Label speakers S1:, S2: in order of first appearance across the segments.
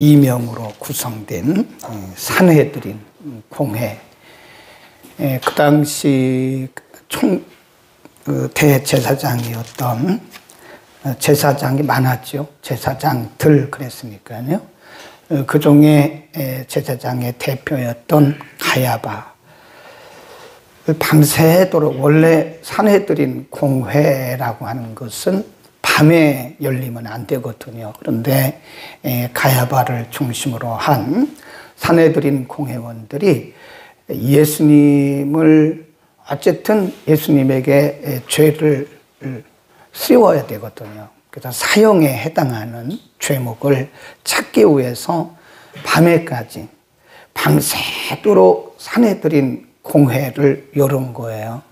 S1: 2명으로 구성된 산해드린 공회. 그 당시 대제사장이었던 제사장이 많았죠. 제사장들 그랬으니까요. 그 중에 제사장의 대표였던 가야바. 밤새도록 원래 산해드린 공회라고 하는 것은 밤에 열리면 안 되거든요. 그런데 가야바를 중심으로 한 산해드린 공회원들이 예수님을 어쨌든 예수님에게 죄를 씌워야 되거든요. 그래서 사형에 해당하는 죄목을 찾기 위해서 밤에까지 밤새도록 산해드린 공회를 열은 거예요.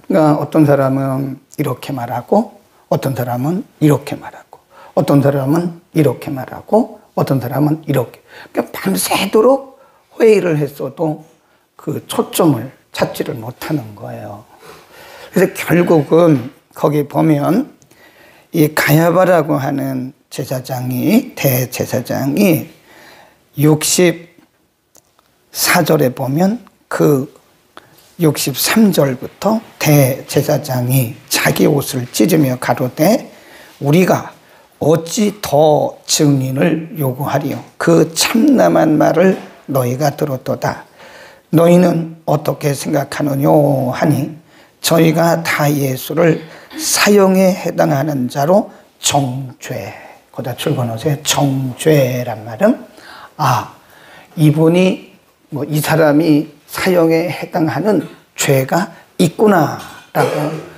S1: 그러니까 어떤 사람은 이렇게 말하고 어떤 사람은 이렇게 말하고 어떤 사람은 이렇게 말하고 어떤 사람은 이렇게. 그러니까 밤새도록 회의를 했어도 그 초점을 찾지를 못하는 거예요. 그래서 결국은 거기 보면 이 가야바라고 하는 제사장이 대제사장이 64절에 보면 그 63절부터 대제사장이 자기 옷을 찢으며 가로되 우리가 어찌 더 증인을 요구하리요. 그 참남한 말을 너희가 들었도다. 너희는 어떻게 생각하느뇨 하니 저희가 다 예수를 사형에 해당하는 자로 정죄. 거기다 출근하세요. 정죄란 말은 이분이 이 사람이 사형에 해당하는 죄가 있구나라고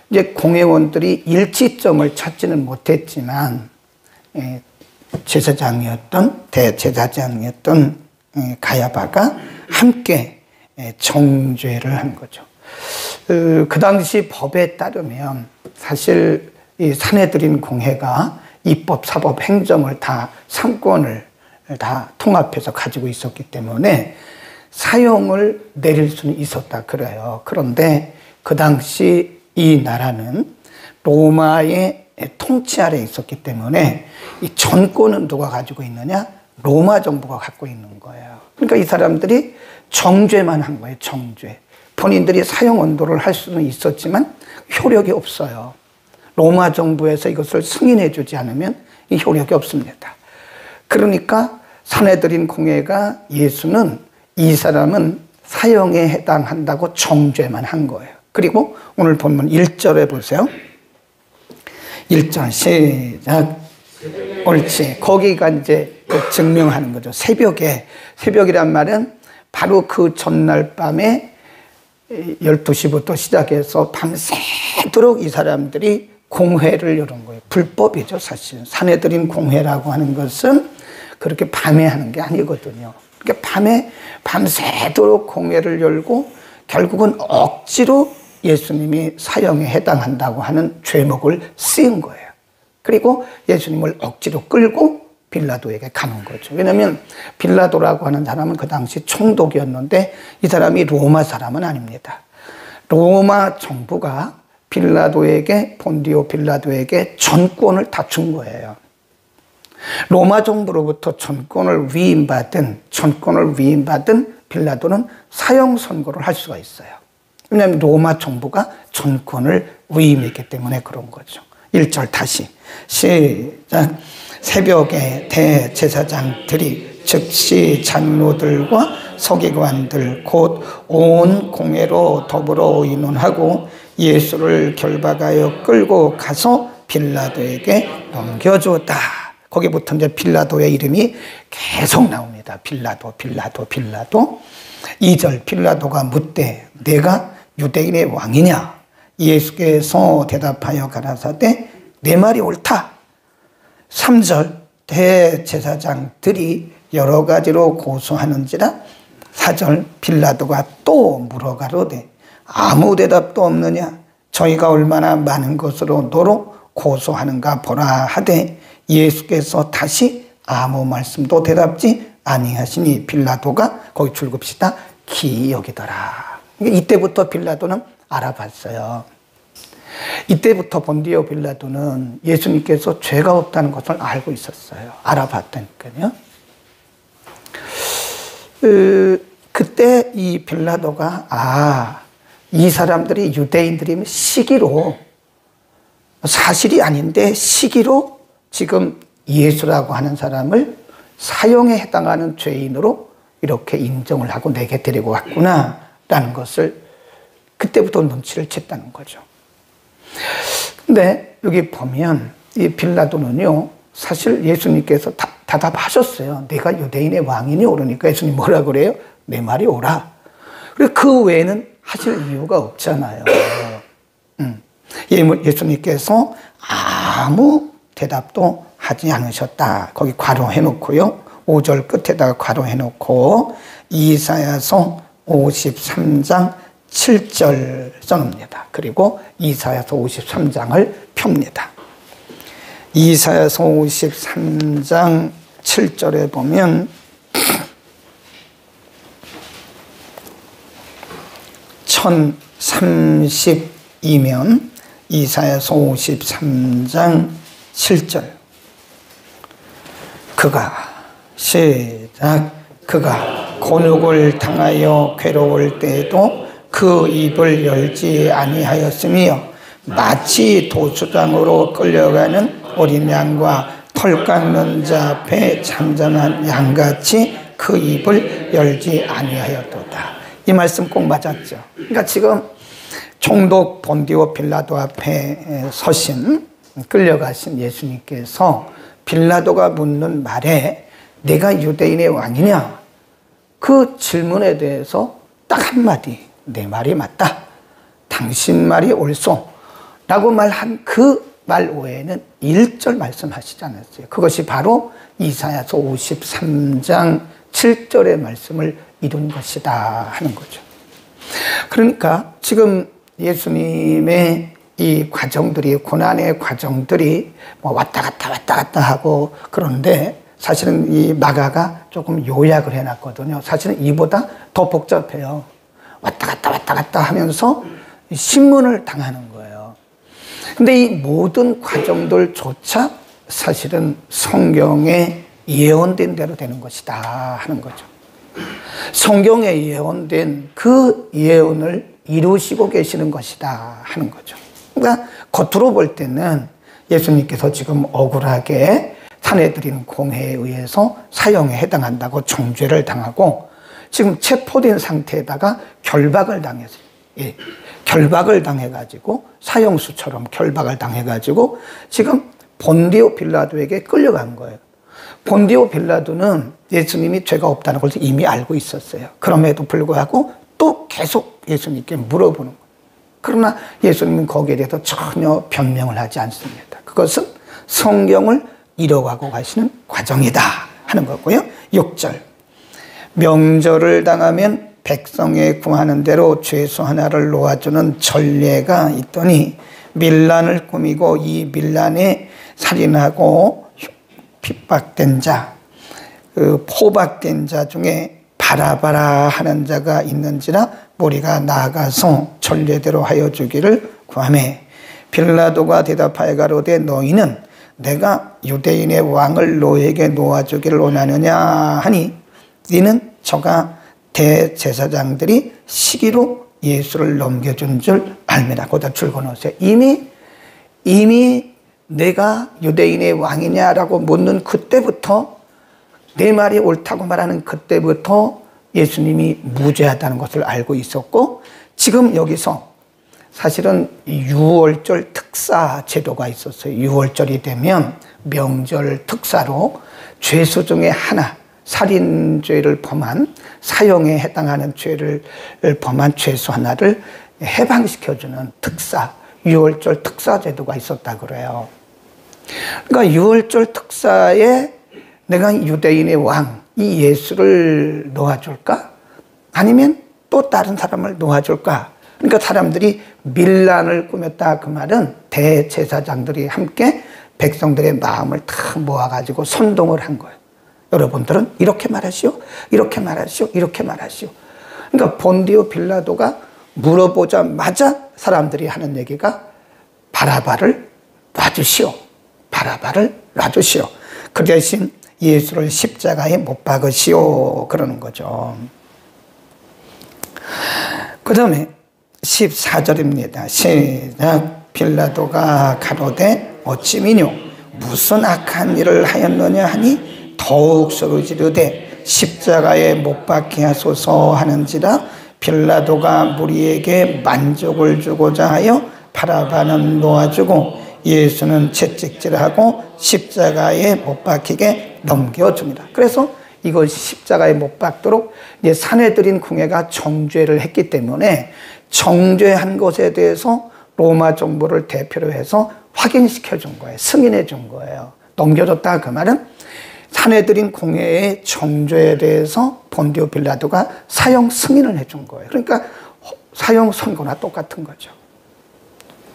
S1: 이제 공회원들이 일치점을 찾지는 못했지만 제사장이었던 대제사장이었던 가야바가 함께 정죄를 한 거죠. 그 당시 법에 따르면 사실 이 산해드린 공회가 입법, 사법, 행정을 다 상권을 다 통합해서 가지고 있었기 때문에 사형을 내릴 수는 있었다 그래요. 그런데 그 당시 이 나라는 로마의 통치 아래에 있었기 때문에 이 전권은 누가 가지고 있느냐? 로마 정부가 갖고 있는 거예요. 그러니까 이 사람들이 정죄만 한 거예요. 정죄. 본인들이 사형 언도를 할 수는 있었지만 효력이 없어요. 로마 정부에서 이것을 승인해 주지 않으면 이 효력이 없습니다. 그러니까 산해드린 공회가 예수는 이 사람은 사형에 해당한다고 정죄만 한 거예요. 그리고 오늘 본문 1절에 보세요. 1절 시작. 옳지. 거기가 이제 증명하는 거죠. 새벽이란 말은 바로 그 전날 밤에 12시부터 시작해서 밤새도록 이 사람들이 공회를 열은 거예요. 불법이죠, 사실. 산해드린 공회라고 하는 것은 그렇게 밤에 하는 게 아니거든요. 그러니까 밤새도록 공회를 열고 결국은 억지로 예수님이 사형에 해당한다고 하는 죄목을 쓰인 거예요. 그리고 예수님을 억지로 끌고 빌라도에게 가는 거죠. 왜냐하면 빌라도라고 하는 사람은 그 당시 총독이었는데 이 사람이 로마 사람은 아닙니다. 로마 정부가 본디오 빌라도에게 전권을 다 준 거예요. 로마 정부로부터 전권을 위임받은 빌라도는 사형 선고를 할 수가 있어요. 왜냐하면 로마 정부가 전권을 위임했기 때문에 그런 거죠. 1절 다시 시작. 새벽에 대제사장들이 즉시 장로들과 서기관들 곧 온 공회로 더불어 의논하고 예수를 결박하여 끌고 가서 빌라도에게 넘겨주었다. 거기부터 이제 빌라도의 이름이 계속 나옵니다. 빌라도. 2절 빌라도가 묻되 내가 유대인의 왕이냐? 예수께서 대답하여 가라사대 내 말이 옳다. 3절 대제사장들이 여러 가지로 고소하는지라. 4절 빌라도가 또 물어가로되 아무 대답도 없느냐? 저희가 얼마나 많은 것으로 너로 고소하는가 보라 하되 예수께서 다시 아무 말씀도 대답지 아니하시니 빌라도가 거기 줄급시다 기여기더라. 이때부터 빌라도는 알아봤어요. 이때부터 본디오 빌라도는 예수님께서 죄가 없다는 것을 알고 있었어요. 알아봤다니까요. 그때 이 빌라도가 이 사람들이 유대인들이 시기로, 사실이 아닌데 시기로 지금 예수라고 하는 사람을 사형에 해당하는 죄인으로 이렇게 인정을 하고 내게 데리고 왔구나 라는 것을 그때부터 눈치를 챘다는 거죠. 근데 여기 보면 이 빌라도는요, 사실 예수님께서 대답하셨어요. 내가 유대인의 왕이니? 그러니까 예수님 뭐라 그래요? 내 말이 옳아. 그리고 그 외에는 하실 이유가 없잖아요. 예수님께서 아무 대답도 하지 않으셨다. 거기 괄호해 놓고요. 5절 끝에다가 괄호해 놓고 이사야서 53장 7절 써놓습니다. 그리고 이사야서 53장을 펴니다. 이사야서 53장 7절에 보면 (1032면) 이사야서 53장 7절. 그가 곤욕을 당하여 괴로울 때에도 그 입을 열지 아니하였으며 마치 도수장으로 끌려가는 어린 양과 털 깎는 자 앞에 잠잠한 양같이 그 입을 열지 아니하였도다. 이 말씀 꼭 맞았죠. 그러니까 지금 총독 본디오 빌라도 앞에 서신, 끌려가신 예수님께서 빌라도가 묻는 말에 내가 유대인의 왕이냐? 그 질문에 대해서 딱 한마디, 내 말이 맞다. 당신 말이 옳소. 라고 말한 그 말 외에는 1절 말씀하시지 않았어요. 그것이 바로 이사야서 53장 7절의 말씀을 이룬 것이다 하는 거죠. 그러니까 지금 예수님의 이 과정들이, 고난의 과정들이 뭐 왔다 갔다 하고 그런데 사실은 이 마가가 조금 요약을 해놨거든요. 사실은 이보다 더 복잡해요. 왔다 갔다 하면서 신문을 당하는 거예요. 근데 이 모든 과정들조차 사실은 성경에 예언된 대로 되는 것이다 하는 거죠. 성경에 예언된 그 예언을 이루시고 계시는 것이다 하는 거죠. 그러니까 겉으로 볼 때는 예수님께서 지금 억울하게 사내들인 공회에 의해서 사형에 해당한다고 정죄를 당하고 지금 체포된 상태에다가 결박을 당했어요. 예. 결박을 당해가지고 사형수처럼 결박을 당해가지고 지금 본디오 빌라도에게 끌려간 거예요. 본디오 빌라도는 예수님이 죄가 없다는 걸 이미 알고 있었어요. 그럼에도 불구하고 또 계속 예수님께 물어보는 거예요. 그러나 예수님은 거기에 대해서 전혀 변명을 하지 않습니다. 그것은 성경을 이뤄가고 가시는 과정이다 하는 거고요. 6절. 명절을 당하면 백성에 구하는 대로 죄수 하나를 놓아주는 전례가 있더니 밀란을 꾸미고 이 밀란에 살인하고 핍박된 자, 포박된 자 중에 바라바라 하는 자가 있는지라 우리가 나아가서 전례대로 하여 주기를 구하매 빌라도가 대답하여 가로되 너희는 내가 유대인의 왕을 너에게 놓아주기를 원하느냐 하니 이는 저가 대제사장들이 시기로 예수를 넘겨준 줄 알미라. 거기다 줄거놓으세요. 이미 내가 유대인의 왕이냐라고 묻는 그때부터 내 말이 옳다고 말하는 그때부터 예수님이 무죄하다는 것을 알고 있었고 지금 여기서 사실은 6월절 특사 제도가 있었어요. 6월절이 되면 명절 특사로 죄수 중에 하나 살인죄를 범한 사형에 해당하는 죄를 범한 죄수 하나를 해방시켜주는 특사 6월절 특사 제도가 있었다 그래요. 그러니까 6월절 특사에 내가 유대인의 왕 이 예수를 놓아줄까? 아니면 또 다른 사람을 놓아줄까? 그러니까 사람들이 밀란을 꾸몄다 그 말은 대제사장들이 함께 백성들의 마음을 다 모아가지고 선동을 한 거예요. 여러분들은 이렇게 말하시오, 이렇게 말하시오, 이렇게 말하시오. 그러니까 본디오 빌라도가 물어보자마자 사람들이 하는 얘기가 바라바를 놔주시오, 바라바를 놔주시오. 그 대신 예수를 십자가에 못 박으시오 그러는 거죠. 그 다음에 14절입니다. 시작. 빌라도가 가로되 어찌미뇨 무슨 악한 일을 하였느냐 하니 더욱 소리 지르되 십자가에 못 박게 하소서 하는지라. 빌라도가 무리에게 만족을 주고자 하여 바라바는 놓아주고 예수는 채찍질하고 십자가에 못 박히게 넘겨줍니다. 그래서 이것이 십자가에 못 박도록 이제 사내들인 궁예가 정죄를 했기 때문에 정죄한 것에 대해서 로마 정부를 대표로 해서 확인시켜 준 거예요. 승인해 준 거예요. 넘겨줬다 그 말은 사내들인 궁예의 정죄에 대해서 본디오 빌라도가 사형 승인을 해준 거예요. 그러니까 사형 선고나 똑같은 거죠.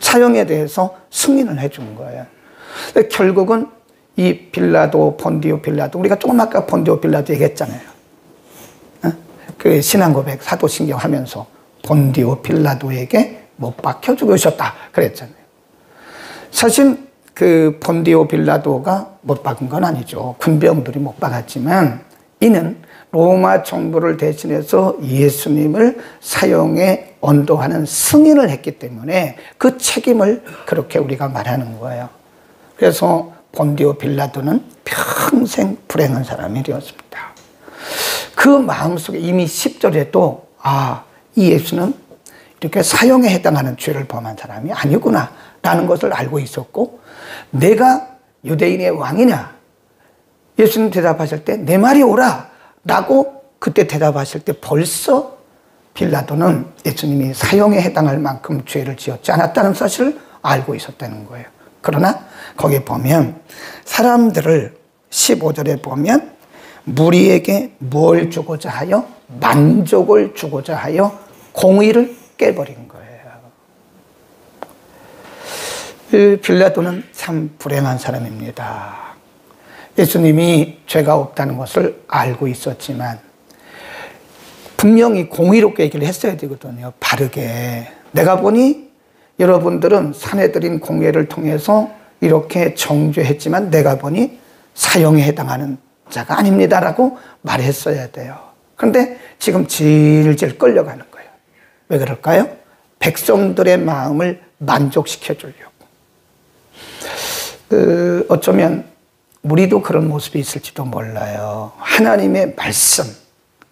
S1: 사형에 대해서 승인을 해준 거예요. 결국은 이 빌라도, 본디오 빌라도, 우리가 조금 아까 본디오 빌라도 얘기했잖아요. 그 신앙고백 사도신경 하면서 본디오 빌라도에게 못 박혀 죽으셨다 그랬잖아요. 사실 그 본디오 빌라도가 못 박은 건 아니죠. 군병들이 못 박았지만 이는 로마 정부를 대신해서 예수님을 사형에 언도하는 승인을 했기 때문에 그 책임을 그렇게 우리가 말하는 거예요. 그래서 본디오 빌라도는 평생 불행한 사람이 되었습니다. 그 마음속에 이미 10절에도 이 예수는 이렇게 사형에 해당하는 죄를 범한 사람이 아니구나 라는 것을 알고 있었고, 내가 유대인의 왕이냐? 예수님 대답하실 때 내 말이 오라 라고 그때 대답하실 때 벌써 빌라도는 예수님이 사형에 해당할 만큼 죄를 지었지 않았다는 사실을 알고 있었다는 거예요. 그러나 거기에 보면 사람들을 15절에 보면 무리에게 뭘 주고자 하여? 만족을 주고자 하여 공의를 깨버린 거예요. 빌라도는 참 불행한 사람입니다. 예수님이 죄가 없다는 것을 알고 있었지만 분명히 공의롭게 얘기를 했어야 되거든요. 바르게. 내가 보니 여러분들은 사내들인 공예를 통해서 이렇게 정죄했지만 내가 보니 사형에 해당하는 자가 아닙니다라고 말했어야 돼요. 그런데 지금 질질 끌려가는 거예요. 왜 그럴까요? 백성들의 마음을 만족시켜 주려고. 어쩌면 우리도 그런 모습이 있을지도 몰라요. 하나님의 말씀,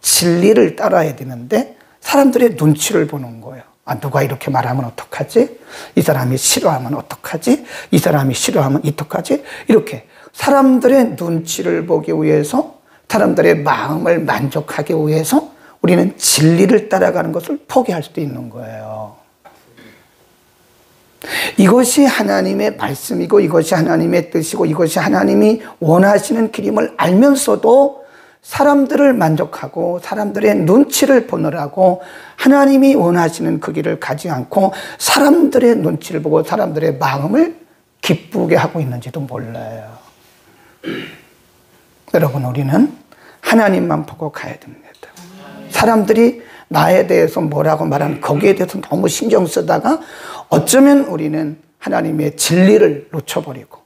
S1: 진리를 따라야 되는데 사람들의 눈치를 보는 거예요. 누가 이렇게 말하면 어떡하지? 이 사람이 싫어하면 어떡하지? 이 사람이 싫어하면 어떡하지? 이렇게 사람들의 눈치를 보기 위해서, 사람들의 마음을 만족하기 위해서 우리는 진리를 따라가는 것을 포기할 수도 있는 거예요. 이것이 하나님의 말씀이고 이것이 하나님의 뜻이고 이것이 하나님이 원하시는 길임을 알면서도 사람들을 만족하고 사람들의 눈치를 보느라고 하나님이 원하시는 그 길을 가지 않고 사람들의 눈치를 보고 사람들의 마음을 기쁘게 하고 있는지도 몰라요. 여러분, 우리는 하나님만 보고 가야 됩니다. 사람들이 나에 대해서 뭐라고 말하는 거기에 대해서 너무 신경 쓰다가 어쩌면 우리는 하나님의 진리를 놓쳐버리고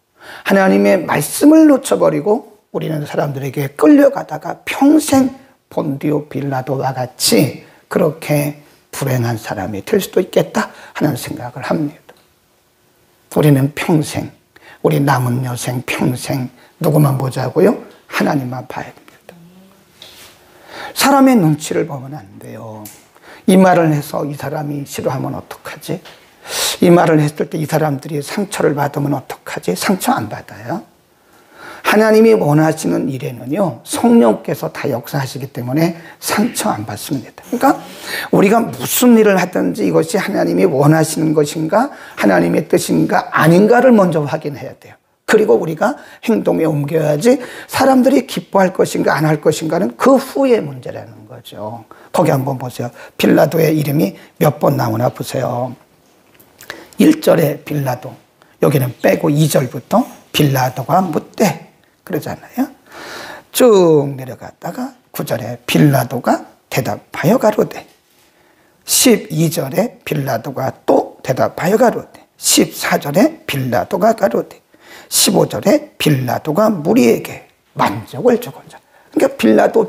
S1: 하나님의 말씀을 놓쳐버리고 우리는 사람들에게 끌려가다가 평생 본디오 빌라도와 같이 그렇게 불행한 사람이 될 수도 있겠다 하는 생각을 합니다. 우리는 평생, 우리 남은 여생 평생 누구만 보자고요? 하나님만 봐야 됩니다. 사람의 눈치를 보면 안 돼요. 이 말을 해서 이 사람이 싫어하면 어떡하지? 이 말을 했을 때 이 사람들이 상처를 받으면 어떡하지? 상처 안 받아요. 하나님이 원하시는 일에는요, 성령께서 다 역사하시기 때문에 상처 안 받습니다. 그러니까 우리가 무슨 일을 하든지 이것이 하나님이 원하시는 것인가, 하나님의 뜻인가 아닌가를 먼저 확인해야 돼요. 그리고 우리가 행동에 옮겨야지 사람들이 기뻐할 것인가 안 할 것인가는 그 후의 문제라는 거죠. 거기 한번 보세요. 빌라도의 이름이 몇 번 나오나 보세요. 1절에 빌라도, 여기는 빼고 2절부터 빌라도가 묻되 그러잖아요. 쭉 내려갔다가 9절에 빌라도가 대답하여 가로되, 12절에 빌라도가 또 대답하여 가로되, 14절에 빌라도가 가로되, 15절에 빌라도가 무리에게 만족을 주고자. 그러니까 빌라도.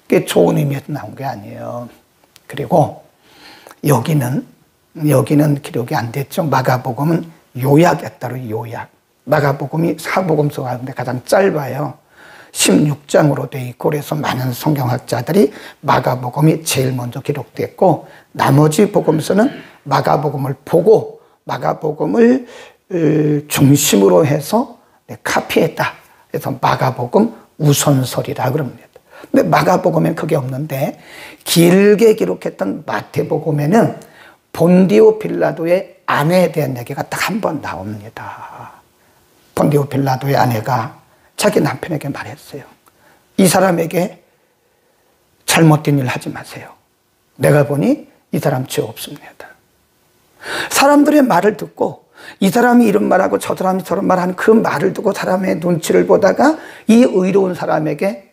S1: 그게 좋은 의미에서 나온 게 아니에요. 그리고 여기는 기록이 안 됐죠. 마가복음은 요약했다로 요약. 마가복음이 사복음서 가운데 가장 짧아요. 16장으로 돼 있고, 그래서 많은 성경학자들이 마가복음이 제일 먼저 기록됐고, 나머지 복음서는 마가복음을 보고 마가복음을 중심으로 해서 카피했다. 그래서 마가복음 우선설이라 그럽니다. 근데 마가복음엔 그게 없는데, 길게 기록했던 마태복음에는 본디오 빌라도의 아내에 대한 얘기가 딱 한 번 나옵니다. 본디오 빌라도의 아내가 자기 남편에게 말했어요. 이 사람에게 잘못된 일 하지 마세요. 내가 보니 이 사람 죄 없습니다. 사람들의 말을 듣고, 이 사람이 이런 말하고 저 사람이 저런 말하는 그 말을 듣고 사람의 눈치를 보다가 이 의로운 사람에게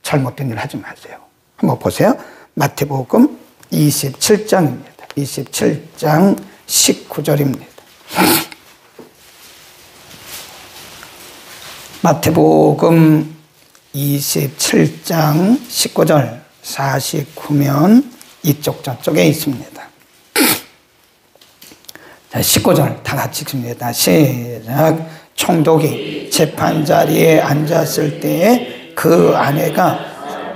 S1: 잘못된 일 하지 마세요. 한번 보세요. 마태복음 27장입니다. 27장 19절입니다. 마태복음 27장 19절 49면 이쪽 저쪽에 있습니다. 자, 19절 다 같이 읽습니다. 시작. 총독이 재판자리에 앉았을 때에 그 아내가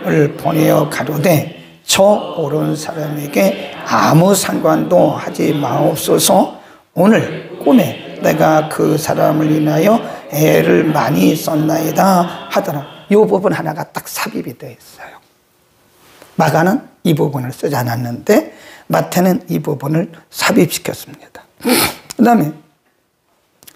S1: 을 보내어 가로되 저 옳은 사람에게 아무 상관도 하지 마옵소서. 오늘 꿈에 내가 그 사람을 인하여 애를 많이 썼나이다 하더라. 이 부분 하나가 딱 삽입이 되어 있어요. 마가는 이 부분을 쓰지 않았는데 마태는 이 부분을 삽입시켰습니다. 그 다음에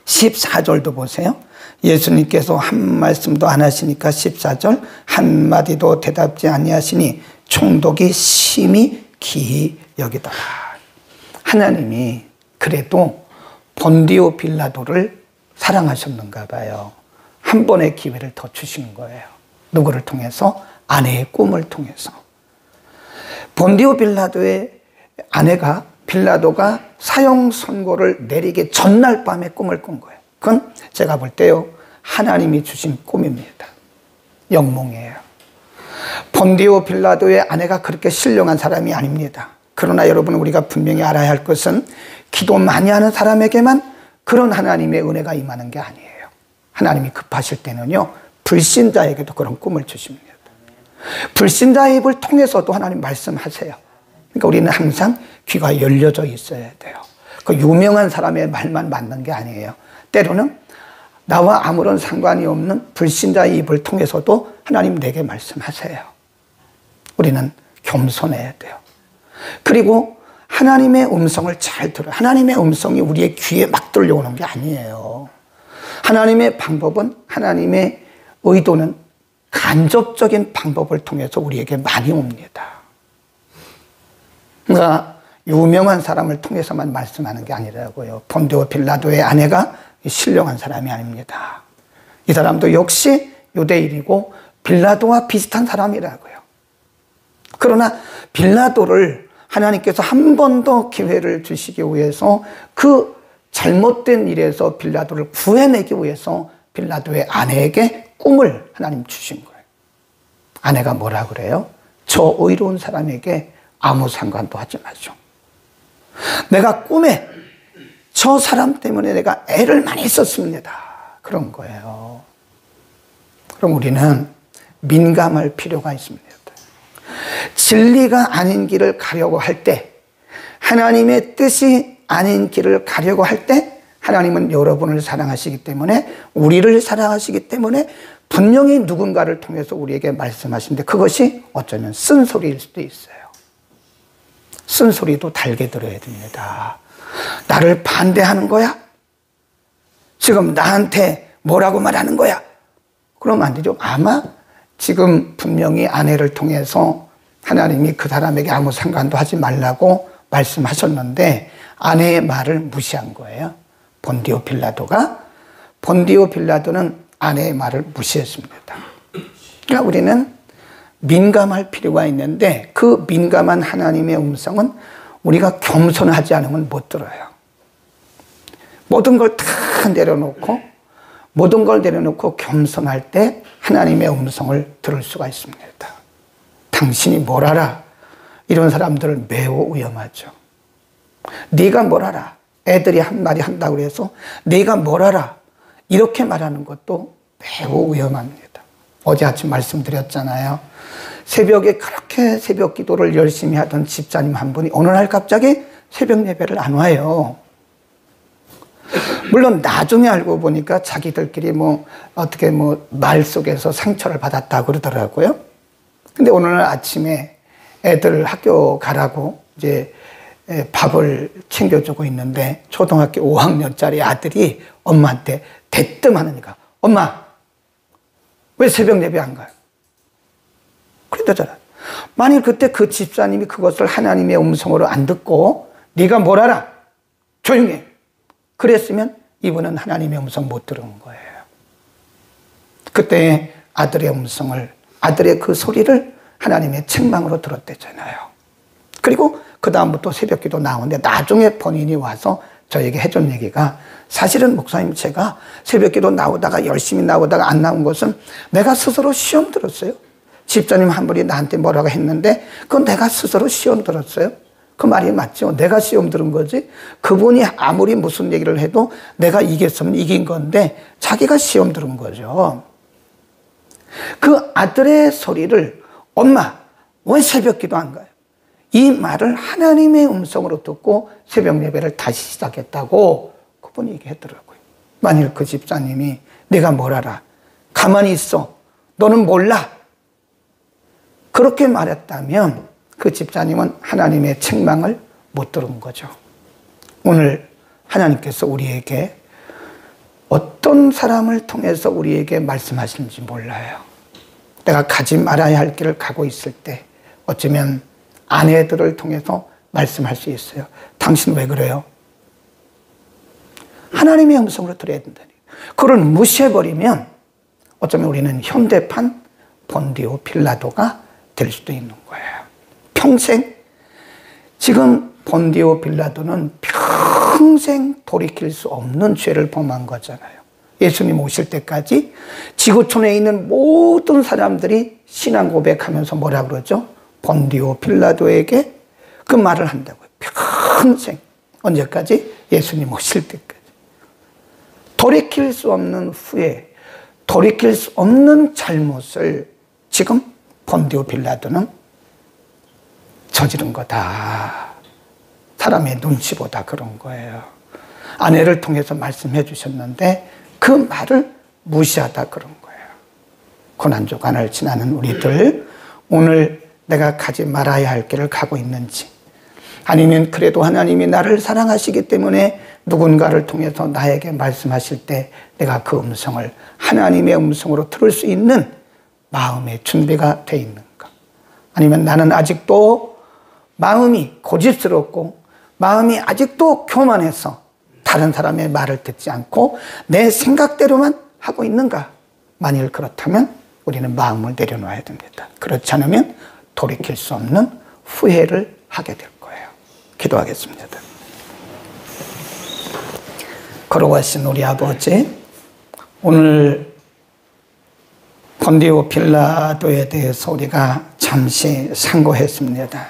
S1: 14절도 보세요. 예수님께서 한 말씀도 안 하시니까 14절 한마디도 대답지 아니하시니 총독이 심히 기이 여기더라. 하나님이 그래도 본디오 빌라도를 사랑하셨는가 봐요. 한 번의 기회를 더 주신 거예요. 누구를 통해서? 아내의 꿈을 통해서. 본디오 빌라도의 아내가 빌라도가 사형 선고를 내리기 전날 밤에 꿈을 꾼 거예요. 그건 제가 볼 때요, 하나님이 주신 꿈입니다. 영몽이에요. 본디오 빌라도의 아내가 그렇게 신령한 사람이 아닙니다. 그러나 여러분, 우리가 분명히 알아야 할 것은 기도 많이 하는 사람에게만 그런 하나님의 은혜가 임하는 게 아니에요. 하나님이 급하실 때는요, 불신자에게도 그런 꿈을 주십니다. 불신자의 입을 통해서도 하나님 말씀하세요. 그러니까 우리는 항상 귀가 열려져 있어야 돼요. 그 유명한 사람의 말만 맞는 게 아니에요. 때로는 나와 아무런 상관이 없는 불신자의 입을 통해서도 하나님 내게 말씀하세요. 우리는 겸손해야 돼요. 그리고 하나님의 음성을 잘 들어요. 하나님의 음성이 우리의 귀에 막 들려오는 게 아니에요. 하나님의 방법은, 하나님의 의도는 간접적인 방법을 통해서 우리에게 많이 옵니다. 그러니까 유명한 사람을 통해서만 말씀하는 게 아니라고요. 본디오 빌라도의 아내가 신령한 사람이 아닙니다. 이 사람도 역시 유대인이고 빌라도와 비슷한 사람이라고요. 그러나 빌라도를 하나님께서 한 번 더 기회를 주시기 위해서 그 잘못된 일에서 빌라도를 구해내기 위해서 빌라도의 아내에게 꿈을 하나님 주신 거예요. 아내가 뭐라 그래요? 저 의로운 사람에게 아무 상관도 하지 마죠. 내가 꿈에 저 사람 때문에 내가 애를 많이 썼습니다. 그런 거예요. 그럼 우리는 민감할 필요가 있습니다. 진리가 아닌 길을 가려고 할 때, 하나님의 뜻이 아닌 길을 가려고 할 때, 하나님은 여러분을 사랑하시기 때문에, 우리를 사랑하시기 때문에 분명히 누군가를 통해서 우리에게 말씀하시는데, 그것이 어쩌면 쓴소리일 수도 있어요. 쓴소리도 달게 들어야 됩니다. 나를 반대하는 거야? 지금 나한테 뭐라고 말하는 거야? 그러면 안 되죠. 아마 지금 분명히 아내를 통해서 하나님이 그 사람에게 아무 상관도 하지 말라고 말씀하셨는데 아내의 말을 무시한 거예요. 본디오 빌라도는 아내의 말을 무시했습니다. 그러니까 우리는 민감할 필요가 있는데 그 민감한 하나님의 음성은 우리가 겸손하지 않으면 못 들어요. 모든 걸 다 내려놓고 모든 걸 내려놓고 겸손할 때 하나님의 음성을 들을 수가 있습니다. 당신이 뭘 알아? 이런 사람들은 매우 위험하죠. 네가 뭘 알아? 애들이 한 마디 한다고 해서 네가 뭘 알아? 이렇게 말하는 것도 매우 위험합니다. 어제 아침 말씀드렸잖아요. 새벽에 그렇게 새벽 기도를 열심히 하던 집사님 한 분이 어느 날 갑자기 새벽 예배를 안 와요. 물론 나중에 알고 보니까 자기들끼리 어떻게 말 속에서 상처를 받았다고 그러더라고요. 근데 오늘 아침에 애들 학교 가라고 이제 밥을 챙겨주고 있는데 초등학교 5학년짜리 아들이 엄마한테 대뜸 하니까 엄마 왜 새벽 예배 안 가요? 그러더잖아요. 만일 그때 그 집사님이 그것을 하나님의 음성으로 안 듣고 네가 뭘 알아? 조용히 해. 그랬으면 이분은 하나님의 음성 못 들은 거예요. 그때 아들의 음성을, 아들의 그 소리를 하나님의 책망으로 들었대잖아요. 그리고 그 다음부터 새벽기도 나오는데 나중에 본인이 와서 저에게 해준 얘기가 사실은 목사님 제가 새벽기도 나오다가 열심히 나오다가 안 나온 것은 내가 스스로 시험 들었어요. 집사님 한 분이 나한테 뭐라고 했는데 그건 내가 스스로 시험 들었어요. 그 말이 맞죠. 내가 시험 들은 거지. 그분이 아무리 무슨 얘기를 해도 내가 이겼으면 이긴 건데 자기가 시험 들은 거죠. 그 아들의 소리를 엄마 왜 새벽기도 안 가요? 이 말을 하나님의 음성으로 듣고 새벽 예배를 다시 시작했다고 그분이 얘기했더라고요. 만일 그 집사님이 내가 뭘 알아? 가만히 있어. 너는 몰라. 그렇게 말했다면 그 집사님은 하나님의 책망을 못 들은 거죠. 오늘 하나님께서 우리에게 어떤 사람을 통해서 우리에게 말씀하시는지 몰라요. 내가 가지 말아야 할 길을 가고 있을 때 어쩌면 아내들을 통해서 말씀할 수 있어요. 당신 왜 그래요? 하나님의 음성으로 들어야 된다니. 그걸 무시해버리면 어쩌면 우리는 현대판 본디오 빌라도가 될 수도 있는 거예요. 평생 지금 본디오 빌라도는 평생 돌이킬 수 없는 죄를 범한 거잖아요. 예수님 오실 때까지 지구촌에 있는 모든 사람들이 신앙 고백하면서 뭐라 그러죠? 본디오 빌라도에게 그 말을 한다고요. 평생. 언제까지? 예수님 오실 때까지. 돌이킬 수 없는 후회, 돌이킬 수 없는 잘못을 지금 본디오 빌라도는 저지른 거다. 사람의 눈치보다 그런 거예요. 아내를 통해서 말씀해 주셨는데 그 말을 무시하다 그런 거예요. 고난주간을 지나는 우리들, 오늘 내가 가지 말아야 할 길을 가고 있는지, 아니면 그래도 하나님이 나를 사랑하시기 때문에 누군가를 통해서 나에게 말씀하실 때 내가 그 음성을 하나님의 음성으로 들을 수 있는 마음의 준비가 돼 있는가? 아니면 나는 아직도 마음이 고집스럽고 마음이 아직도 교만해서 다른 사람의 말을 듣지 않고 내 생각대로만 하고 있는가? 만일 그렇다면 우리는 마음을 내려놔야 됩니다. 그렇지 않으면 돌이킬 수 없는 후회를 하게 될 거예요. 기도하겠습니다. 거룩하신 우리 아버지, 오늘 본디오 빌라도에 대해서 우리가 잠시 상고했습니다.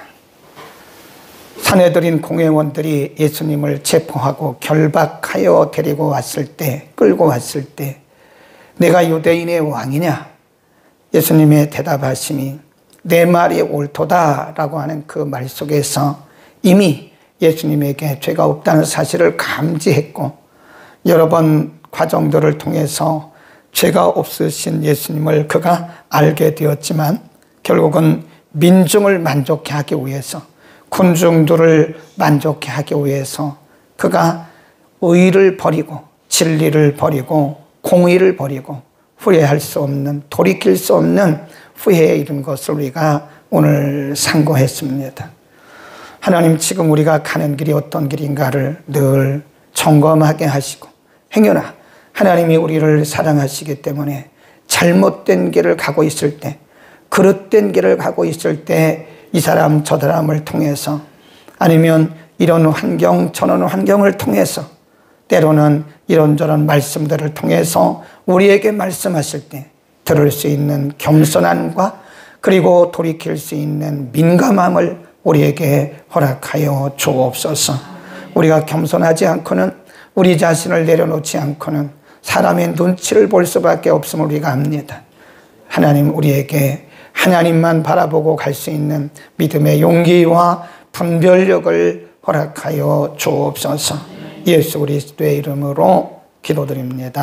S1: 사내들인 공회원들이 예수님을 체포하고 결박하여 데리고 왔을 때, 끌고 왔을 때 내가 유대인의 왕이냐? 예수님의 대답하심이 내 말이 옳도다라고 하는 그 말 속에서 이미 예수님에게 죄가 없다는 사실을 감지했고 여러 번 과정들을 통해서 죄가 없으신 예수님을 그가 알게 되었지만 결국은 민중을 만족해 하기 위해서, 군중들을 만족해 하기 위해서 그가 의를 버리고 진리를 버리고 공의를 버리고 후회할 수 없는, 돌이킬 수 없는 후회에 이른 것을 우리가 오늘 상고했습니다. 하나님, 지금 우리가 가는 길이 어떤 길인가를 늘 점검하게 하시고, 행여나 하나님이 우리를 사랑하시기 때문에 잘못된 길을 가고 있을 때, 그릇된 길을 가고 있을 때 이 사람 저 사람을 통해서, 아니면 이런 환경 저런 환경을 통해서 때로는 이런저런 말씀들을 통해서 우리에게 말씀하실 때 들을 수 있는 겸손함과 그리고 돌이킬 수 있는 민감함을 우리에게 허락하여 주옵소서. 우리가 겸손하지 않고는 우리 자신을 내려놓지 않고는 사람의 눈치를 볼 수밖에 없음을 우리가 압니다. 하나님, 우리에게 하나님만 바라보고 갈 수 있는 믿음의 용기와 분별력을 허락하여 주옵소서. 예수 그리스도의 이름으로 기도드립니다.